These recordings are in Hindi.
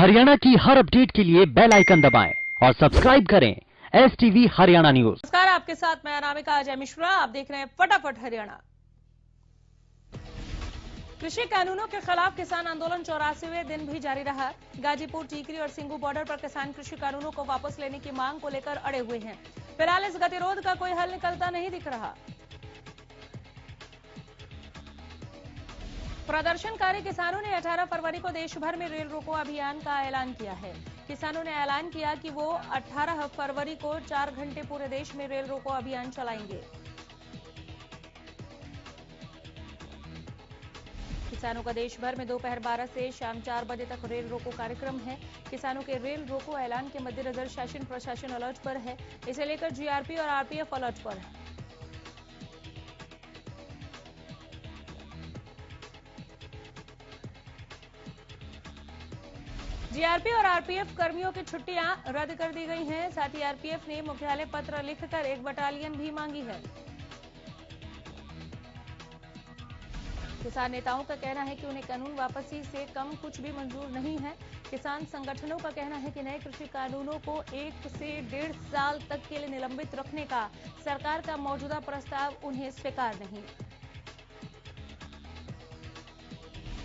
हरियाणा की हर अपडेट के लिए बेल आइकन दबाएं और सब्सक्राइब करें STV हरियाणा न्यूज। नमस्कार, आपके साथ मैं अनामिका अजय मिश्रा। आप देख रहे हैं फटाफट हरियाणा। कृषि कानूनों के खिलाफ किसान आंदोलन 84वें दिन भी जारी रहा। गाजीपुर, टीकरी और सिंगू बॉर्डर पर किसान कृषि कानूनों को वापस लेने की मांग को लेकर अड़े हुए हैं। फिलहाल इस गतिरोध का कोई हल निकलता नहीं दिख रहा। प्रदर्शनकारी किसानों ने 18 फरवरी को देश भर में रेल रोको अभियान का ऐलान किया है। किसानों ने ऐलान किया कि वो 18 फरवरी को 4 घंटे पूरे देश में रेल रोको अभियान चलाएंगे। किसानों का देश भर में दोपहर 12 से शाम 4 बजे तक रेल रोको कार्यक्रम है। किसानों के रेल रोको ऐलान के मद्देनजर शासन प्रशासन अलर्ट पर है। इसे लेकर जीआरपी और आरपीएफ अलर्ट पर है। जीआरपी और आरपीएफ कर्मियों की छुट्टियां रद्द कर दी गई हैं। साथ ही आरपीएफ ने मुख्यालय पत्र लिखकर एक बटालियन भी मांगी है। किसान नेताओं का कहना है कि उन्हें कानून वापसी से कम कुछ भी मंजूर नहीं है। किसान संगठनों का कहना है कि नए कृषि कानूनों को 1 से 1.5 साल तक के लिए निलंबित रखने का सरकार का मौजूदा प्रस्ताव उन्हें स्वीकार नहीं।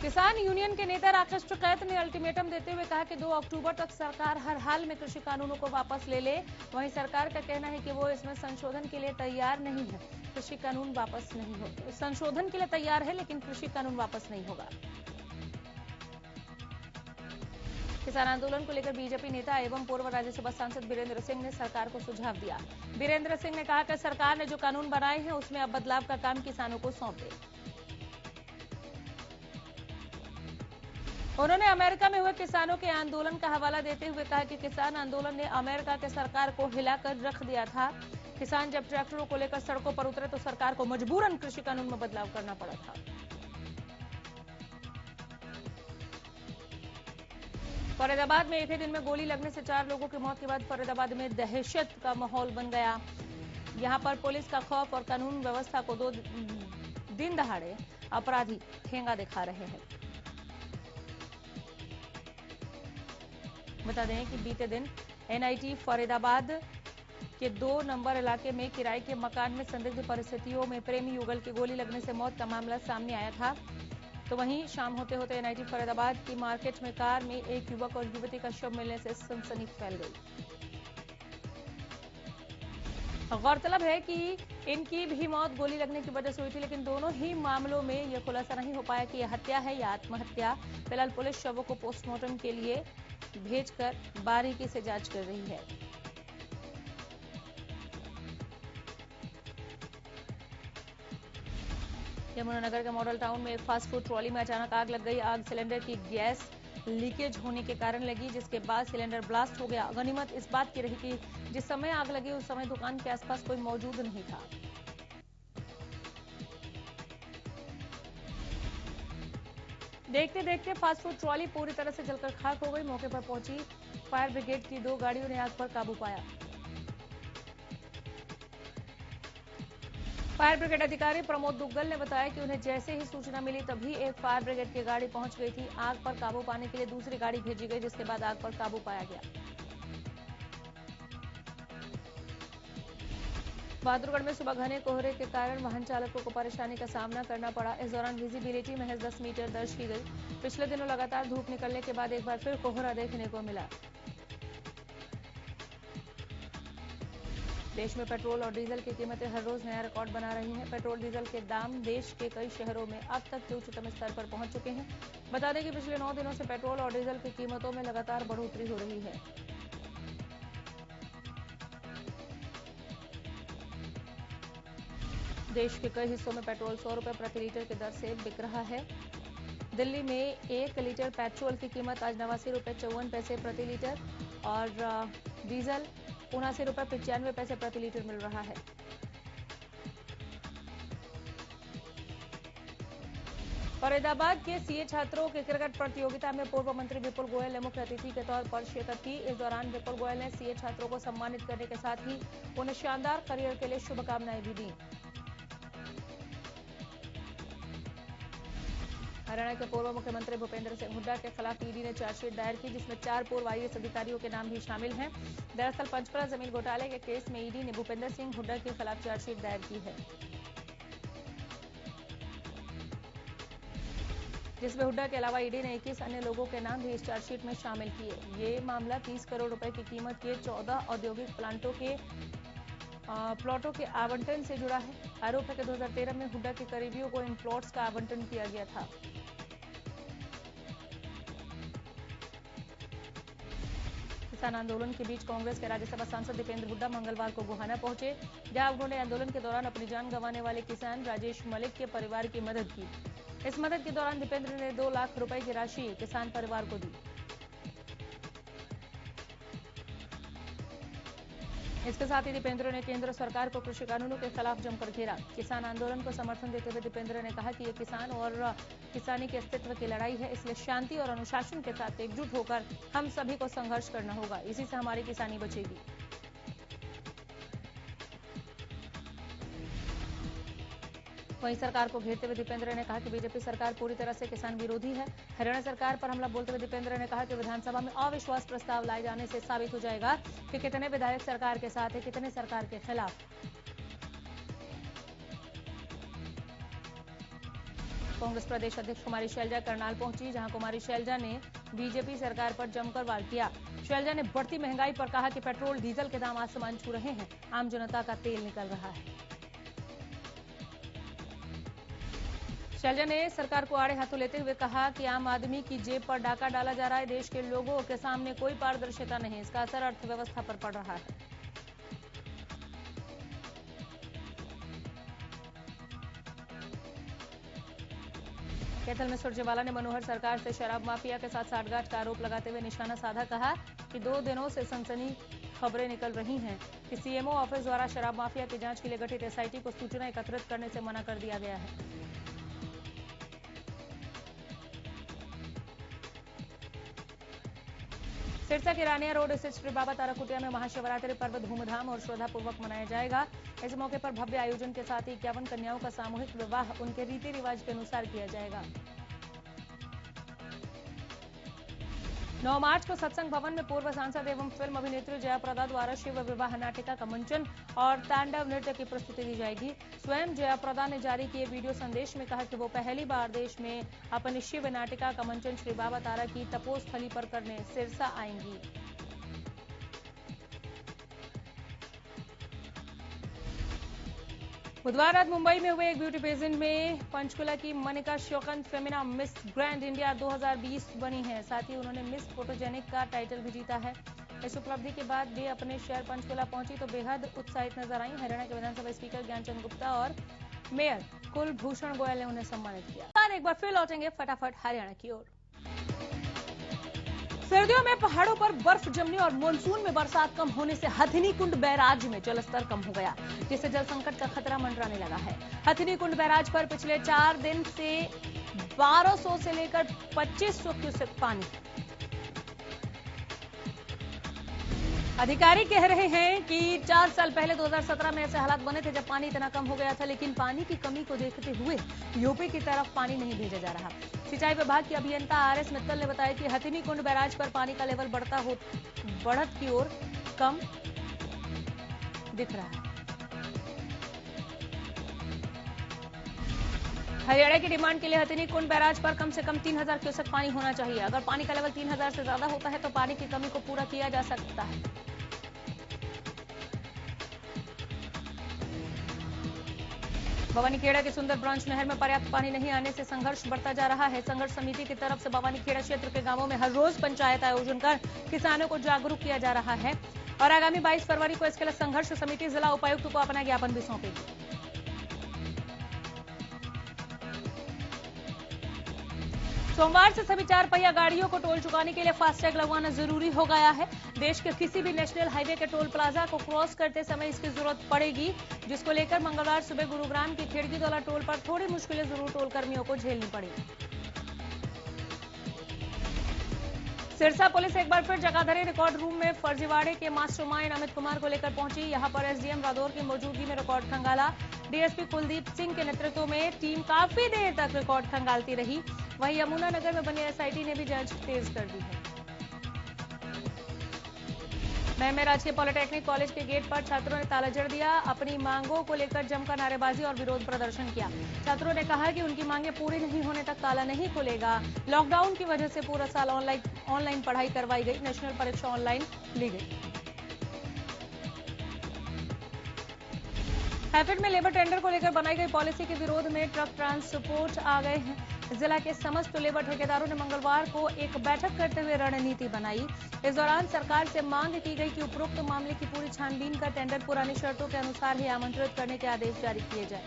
किसान यूनियन के नेता राकेश टिकैत ने अल्टीमेटम देते हुए कहा कि 2 अक्टूबर तक सरकार हर हाल में कृषि कानूनों को वापस ले ले। वहीं सरकार का कहना है कि वो इसमें संशोधन के लिए तैयार नहीं है। कृषि कानून वापस नहीं होगा। संशोधन के लिए तैयार है लेकिन कृषि कानून वापस नहीं होगा। किसान आंदोलन को लेकर बीजेपी नेता एवं पूर्व राज्यसभा सांसद वीरेंद्र सिंह ने सरकार को सुझाव दिया। वीरेंद्र सिंह ने कहा कि सरकार ने जो कानून बनाए हैं उसमें अब बदलाव का काम किसानों को सौंप दे। उन्होंने अमेरिका में हुए किसानों के आंदोलन का हवाला देते हुए कहा कि किसान आंदोलन ने अमेरिका के सरकार को हिलाकर रख दिया था। किसान जब ट्रैक्टरों को लेकर सड़कों पर उतरे तो सरकार को मजबूरन कृषि कानून में बदलाव करना पड़ा था। फरीदाबाद में एक ही दिन में गोली लगने से 4 लोगों की मौत के बाद फरीदाबाद में दहशत का माहौल बन गया। यहां पर पुलिस का खौफ और कानून व्यवस्था को 2 दिन दहाड़े अपराधी ठेंगा दिखा रहे हैं। बता दें कि बीते दिन एनआईटी फरीदाबाद के 2 नंबर इलाके में किराए के मकान में संदिग्ध परिस्थितियों में प्रेमी युगल की गोली लगने से मौत का मामला सामने आया था। तो वहीं शाम होते होते एनआईटी फरीदाबाद की मार्केट में कार में एक युवक और युवती का शव मिलने से सनसनी फैल गई। गौरतलब है कि इनकी भी मौत गोली लगने की वजह से हुई थी, लेकिन दोनों ही मामलों में यह खुलासा नहीं हो पाया कि यह हत्या है या आत्महत्या। फिलहाल पुलिस शवों को पोस्टमार्टम के लिए भेजकर बारीकी से जांच कर रही है। यमुनानगर के मॉडल टाउन में एक फास्ट फूड ट्रॉली में अचानक आग लग गई। आग सिलेंडर की गैस लीकेज होने के कारण लगी, जिसके बाद सिलेंडर ब्लास्ट हो गया। गनीमत इस बात की रही कि जिस समय आग लगी उस समय दुकान के आसपास कोई मौजूद नहीं था। देखते देखते फास्ट फूड ट्रॉली पूरी तरह से जलकर खाक हो गई। मौके पर पहुंची फायर ब्रिगेड की 2 गाड़ियों ने आग पर काबू पाया। फायर ब्रिगेड अधिकारी प्रमोद दुग्गल ने बताया कि उन्हें जैसे ही सूचना मिली तभी एक फायर ब्रिगेड की गाड़ी पहुंच गई थी। आग पर काबू पाने के लिए दूसरी गाड़ी भेजी गई, जिसके बाद आग पर काबू पाया गया। बहादुरगढ़ में सुबह घने कोहरे के कारण वाहन चालकों को परेशानी का सामना करना पड़ा। इस दौरान विजिबिलिटी महज 10 मीटर दर्ज की गई। पिछले दिनों लगातार धूप निकलने के बाद एक बार फिर कोहरा देखने को मिला। देश में पेट्रोल और डीजल की कीमतें हर रोज नया रिकॉर्ड बना रही हैं। पेट्रोल डीजल के दाम देश के कई शहरों में अब तक के उच्चतम स्तर पर पहुंच चुके हैं। बता दें कि पिछले 9 दिनों से पेट्रोल और डीजल की कीमतों में लगातार बढ़ोतरी हो रही है। देश के कई हिस्सों में पेट्रोल 100 रुपए प्रति लीटर की दर से बिक रहा है। दिल्ली में 1 लीटर पेट्रोल की कीमत आज 89 रुपए 54 पैसे प्रति लीटर और डीजल 79 रुपए 95 पैसे प्रति लीटर मिल रहा है। फरीदाबाद के सीए छात्रों की क्रिकेट प्रतियोगिता में पूर्व मंत्री विपुल गोयल ने मुख्य अतिथि के तौर पर शिरकत की। इस दौरान विपुल गोयल ने सीए छात्रों को सम्मानित करने के साथ ही उन्हें शानदार करियर के लिए शुभकामनाएं भी दी। हरियाणा के पूर्व मुख्यमंत्री भूपेंद्र सिंह हुड्डा के खिलाफ ईडी ने चार्जशीट दायर की, जिसमें 4 पूर्व आईएएस अधिकारियों के नाम भी शामिल हैं। दरअसल पंचकुला जमीन घोटाले के केस में ईडी ने भूपेंद्र सिंह हुड्डा के खिलाफ चार्जशीट दायर की है, जिसमें हुड्डा के अलावा ईडी ने 21 अन्य लोगों के नाम भी इस चार्जशीट में शामिल किए। ये मामला 30 करोड़ रुपए की कीमत के 14 औद्योगिक प्लॉटों के आवंटन से जुड़ा है। आरोप है कि 2013 में हुड्डा के करीबियों को इन प्लॉट्स का आवंटन किया गया था। किसान आंदोलन के बीच कांग्रेस के राज्यसभा सांसद दीपेंद्र हुड्डा मंगलवार को गोहाना पहुंचे, जहां उन्होंने आंदोलन के दौरान अपनी जान गंवाने वाले किसान राजेश मलिक के परिवार की मदद की। इस मदद के दौरान दीपेंद्र ने 2 लाख रुपए की राशि किसान परिवार को दी। इसके साथ ही दीपेंद्र ने केंद्र सरकार को कृषि कानूनों के खिलाफ जमकर घेरा। किसान आंदोलन को समर्थन देते हुए दीपेंद्र ने कहा कि ये किसान और किसानी के अस्तित्व की लड़ाई है, इसलिए शांति और अनुशासन के साथ एकजुट होकर हम सभी को संघर्ष करना होगा, इसी से हमारी किसानी बचेगी। वहीं सरकार को घेरते हुए दीपेंद्र ने कहा कि बीजेपी सरकार पूरी तरह से किसान विरोधी है। हरियाणा सरकार पर हमला बोलते हुए दीपेंद्र ने कहा कि विधानसभा में अविश्वास प्रस्ताव लाए जाने से साबित हो जाएगा कि कितने विधायक सरकार के साथ है, कितने सरकार के खिलाफ। कांग्रेस प्रदेश अध्यक्ष कुमारी शैलजा करनाल पहुंची, जहां कुमारी शैलजा ने बीजेपी सरकार पर जमकर वार किया। शैलजा ने बढ़ती महंगाई पर कहा कि पेट्रोल डीजल के दाम आसमान छू रहे हैं, आम जनता का तेल निकल रहा है। शैलजा ने सरकार को आड़े हाथों लेते हुए कहा कि आम आदमी की जेब पर डाका डाला जा रहा है, देश के लोगों के सामने कोई पारदर्शिता नहीं, इसका असर अर्थव्यवस्था पर पड़ रहा है। कैथल में सुरजेवाला ने मनोहर सरकार से शराब माफिया के साथ साठगांठ का आरोप लगाते हुए निशाना साधा। कहा कि 2 दिनों से सनसनी खबरें निकल रही हैं कि सीएमओ ऑफिस द्वारा शराब माफिया की जांच के लिए गठित एसआईटी को सूचना एकत्रित करने से मना कर दिया गया है। सिरसा के रानिया रोड स्थित श्री बाबा तारा कुटिया में महाशिवरात्रि पर्व धूमधाम और श्रद्धापूर्वक मनाया जाएगा। इस मौके पर भव्य आयोजन के साथ ही 51 कन्याओं का सामूहिक विवाह उनके रीति रिवाज के अनुसार किया जाएगा। 9 मार्च को सत्संग भवन में पूर्व सांसद एवं फिल्म अभिनेत्री जया प्रदा द्वारा शिव विवाह नाटिका का मंचन और तांडव नृत्य की प्रस्तुति दी जाएगी। स्वयं जया प्रदा ने जारी किए वीडियो संदेश में कहा कि वो पहली बार देश में अपनी शिव नाटिका का मंचन श्री बाबा तारा की तपोस्थली पर करने सिरसा आएंगी। बुधवार रात मुंबई में हुए एक ब्यूटी पेजेंट में पंचकुला की Manika Sheokand Femina Miss Grand India 2020 बनी है। साथ ही उन्होंने मिस फोटोजेनिक का टाइटल भी जीता है। इस उपलब्धि के बाद वे अपने शहर पंचकुला पहुंची तो बेहद उत्साहित नजर आई। हरियाणा के विधानसभा स्पीकर ज्ञानचंद गुप्ता और मेयर कुलभूषण गोयल ने उन्हें सम्मानित किया। एक बार फिर लौटेंगे फटाफट हरियाणा की ओर। सर्दियों में पहाड़ों पर बर्फ जमने और मानसून में बरसात कम होने से हथिनी कुंड बैराज में जलस्तर कम हो गया, जिससे जल संकट का खतरा मंडराने लगा है। हथिनी कुंड बैराज पर पिछले 4 दिन से 1200 से लेकर 2500 क्यूसेक पानी। अधिकारी कह रहे हैं कि 4 साल पहले 2017 में ऐसे हालात बने थे जब पानी इतना कम हो गया था, लेकिन पानी की कमी को देखते हुए यूपी की तरफ पानी नहीं भेजा जा रहा। सिंचाई विभाग के अभियंता आरएस मित्तल ने बताया कि हथिनी कुंड बैराज पर पानी का लेवल बढ़त की ओर कम दिख रहा है। हरियाणा की डिमांड के लिए हथिनी कुंड बैराज पर कम से कम 3000 क्यूसेक पानी होना चाहिए। अगर पानी का लेवल 3000 से ज्यादा होता है तो पानी की कमी को पूरा किया जा सकता है। भवानीखेड़ा के सुंदर ब्रांच नहर में पर्याप्त पानी नहीं आने से संघर्ष बढ़ता जा रहा है। संघर्ष समिति की तरफ से भवानीखेड़ा क्षेत्र के गांवों में हर रोज पंचायत आयोजन कर किसानों को जागरूक किया जा रहा है और आगामी 22 फरवरी को इसके लिए संघर्ष समिति जिला उपायुक्त को अपना ज्ञापन भी सौंपेगी। सोमवार से सभी 4 पहिया गाड़ियों को टोल चुकाने के लिए फास्टैग लगवाना जरूरी हो गया है। देश के किसी भी नेशनल हाईवे के टोल प्लाजा को क्रॉस करते समय इसकी जरूरत पड़ेगी, जिसको लेकर मंगलवार सुबह गुरुग्राम की खिड़कीदोला टोल पर थोड़ी मुश्किलें जरूर टोल कर्मियों को झेलनी पड़ी। सिरसा पुलिस एक बार फिर जगाधरी रिकॉर्ड रूम में फर्जीवाड़े के मास्टरमाइंड अमित कुमार को लेकर पहुंची। यहां पर एसडीएम रादौर की मौजूदगी में रिकॉर्ड खंगाला। डीएसपी कुलदीप सिंह के नेतृत्व में टीम काफी देर तक रिकॉर्ड खंगालती रही। वहीं यमुनानगर में बने एसआईटी ने भी जांच तेज कर दी है। महम में राजकीय पॉलिटेक्निक कॉलेज के गेट पर छात्रों ने ताला जड़ दिया। अपनी मांगों को लेकर जमकर नारेबाजी और विरोध प्रदर्शन किया। छात्रों ने कहा कि उनकी मांगें पूरी नहीं होने तक ताला नहीं खुलेगा। लॉकडाउन की वजह से पूरा साल ऑनलाइन पढ़ाई करवाई गई। नेशनल परीक्षा ऑनलाइन ली गई। हैफेड में लेबर टेंडर को लेकर बनाई गई पॉलिसी के विरोध में ट्रक ट्रांसपोर्ट आ गए हैं। जिला के समस्त लेबर ठेकेदारों ने मंगलवार को एक बैठक करते हुए रणनीति बनाई। इस दौरान सरकार से मांग की गई कि उपरोक्त मामले की पूरी छानबीन कर टेंडर पुरानी शर्तों के अनुसार ही आमंत्रित करने के आदेश जारी किए जाए।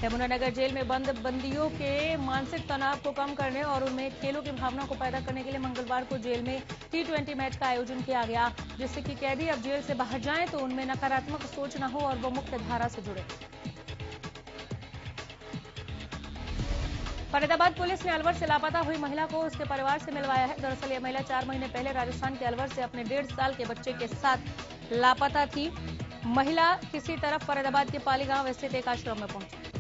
यमुनानगर जेल में बंद बंदियों के मानसिक तनाव को कम करने और उनमें खेलों की भावना को पैदा करने के लिए मंगलवार को जेल में T20 मैच का आयोजन किया गया, जिससे कि कैदी अब जेल से बाहर जाएं तो उनमें नकारात्मक सोच न हो और वो मुख्य धारा से जुड़े। फरीदाबाद पुलिस ने अलवर से लापता हुई महिला को उसके परिवार से मिलवाया है। दरअसल ये महिला 4 महीने पहले राजस्थान के अलवर से अपने 1.5 साल के बच्चे के साथ लापता थी। महिला किसी तरफ फरीदाबाद के पाली गांव स्थित एक आश्रम में पहुंची।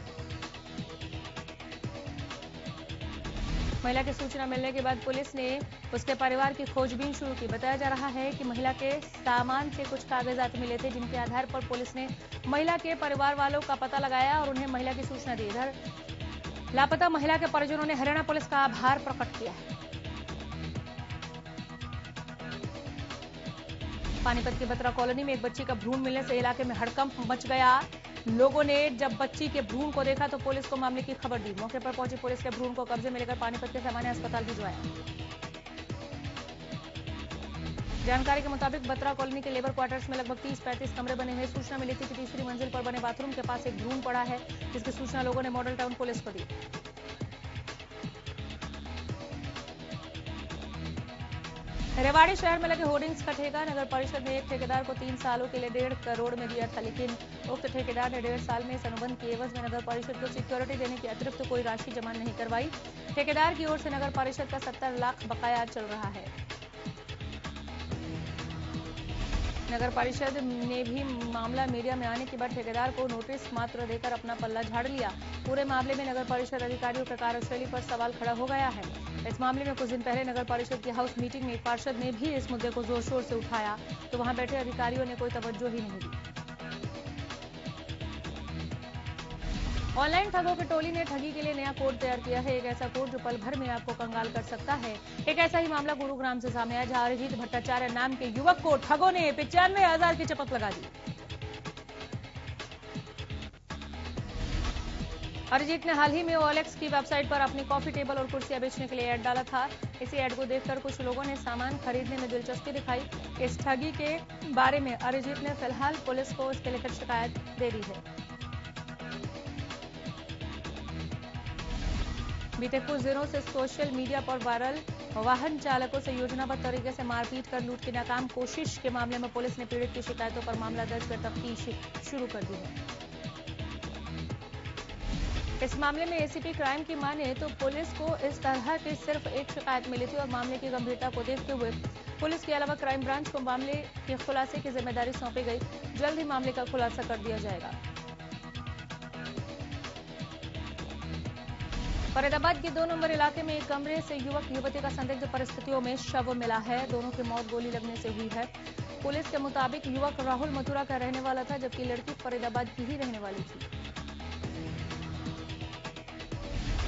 महिला की सूचना मिलने के बाद पुलिस ने उसके परिवार की खोजबीन शुरू की। बताया जा रहा है कि महिला के सामान से कुछ कागजात मिले थे, जिनके आधार पर पुलिस ने महिला के परिवार वालों का पता लगाया और उन्हें महिला की सूचना दी। इधर लापता महिला के परिजनों ने हरियाणा पुलिस का आभार प्रकट किया है। पानीपत की बत्रा कॉलोनी में एक बच्ची का भ्रूण मिलने से इलाके में हड़कंप मच गया। लोगों ने जब बच्ची के भ्रूण को देखा तो पुलिस को मामले की खबर दी। मौके पर पहुंची पुलिस के भ्रूण को कब्जे में लेकर पानीपत के सामान्य अस्पताल भिजवाया। जानकारी के मुताबिक बत्रा कॉलोनी के लेबर क्वार्टर्स में लगभग 30-35 कमरे बने हुए। सूचना मिली थी कि तीसरी मंजिल पर बने बाथरूम के पास एक भ्रूण पड़ा है, जिसकी सूचना लोगों ने मॉडल टाउन पुलिस को दी। रेवाड़ी शहर में लगे होर्डिंग्स का ठेका नगर परिषद ने एक ठेकेदार को 3 सालों के लिए 1.5 करोड़ में दिया था, लेकिन उक्त ठेकेदार ने 1.5 साल में इस अनुबंध की एवज में नगर परिषद को सिक्योरिटी देने के अतिरिक्त कोई राशि जमा नहीं करवाई। ठेकेदार की ओर से नगर परिषद का 70 लाख बकाया चल रहा है। नगर परिषद ने भी मामला मीडिया में आने के बाद ठेकेदार को नोटिस मात्र देकर अपना पल्ला झाड़ लिया। पूरे मामले में नगर परिषद अधिकारियों की कार्यशैली पर सवाल खड़ा हो गया है। इस मामले में कुछ दिन पहले नगर परिषद की हाउस मीटिंग में एक पार्षद ने भी इस मुद्दे को जोर शोर से उठाया, तो वहां बैठे अधिकारियों ने कोई तवज्जो ही नहीं दी। ऑनलाइन ठगों की टोली ने ठगी के लिए नया कोड तैयार किया है। एक ऐसा कोड जो पल भर में आपको कंगाल कर सकता है। एक ऐसा ही मामला गुरुग्राम से सामने आया, जहां अरिजीत भट्टाचार्य नाम के युवक को ठगों ने 95,000 की चपत लगा दी। अरिजीत ने हाल ही में OLX की वेबसाइट पर अपनी कॉफी टेबल और कुर्सियां बेचने के लिए ऐड डाला था। इसी ऐड को देखकर कुछ लोगों ने सामान खरीदने में दिलचस्पी दिखाई। इस ठगी के बारे में अरिजीत ने फिलहाल पुलिस को इसके लेकर शिकायत दे दी है। बीते कुछ दिनों से सोशल मीडिया पर वायरल वाहन चालकों से योजनाबद्ध तरीके से मारपीट कर लूट की नाकाम कोशिश के मामले में पुलिस ने पीड़ित की शिकायतों पर मामला दर्ज कर तफ्तीश शुरू कर दी है। इस मामले में एसीपी क्राइम की माने तो पुलिस को इस तरह की सिर्फ एक शिकायत मिली थी और मामले की गंभीरता को देखते हुए पुलिस के अलावा क्राइम ब्रांच को मामले के खुलासे की जिम्मेदारी सौंपी गई। जल्द ही मामले का खुलासा कर दिया जाएगा। फरीदाबाद के 2 नंबर इलाके में एक कमरे से युवक युवती का संदिग्ध परिस्थितियों में शव मिला है। दोनों की मौत गोली लगने से हुई है। पुलिस के मुताबिक युवक राहुल मथुरा का रहने वाला था, जबकि लड़की फरीदाबाद की ही रहने वाली थी।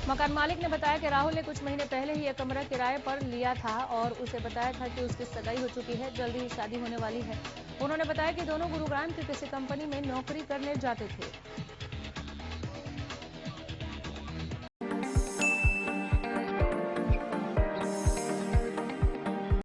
मकान मालिक ने बताया कि राहुल ने कुछ महीने पहले ही यह कमरा किराए पर लिया था और उसे बताया था कि उसकी सगाई हो चुकी है, जल्दी ही शादी होने वाली है। उन्होंने बताया कि दोनों गुरुग्राम की किसी कंपनी में नौकरी करने जाते थे।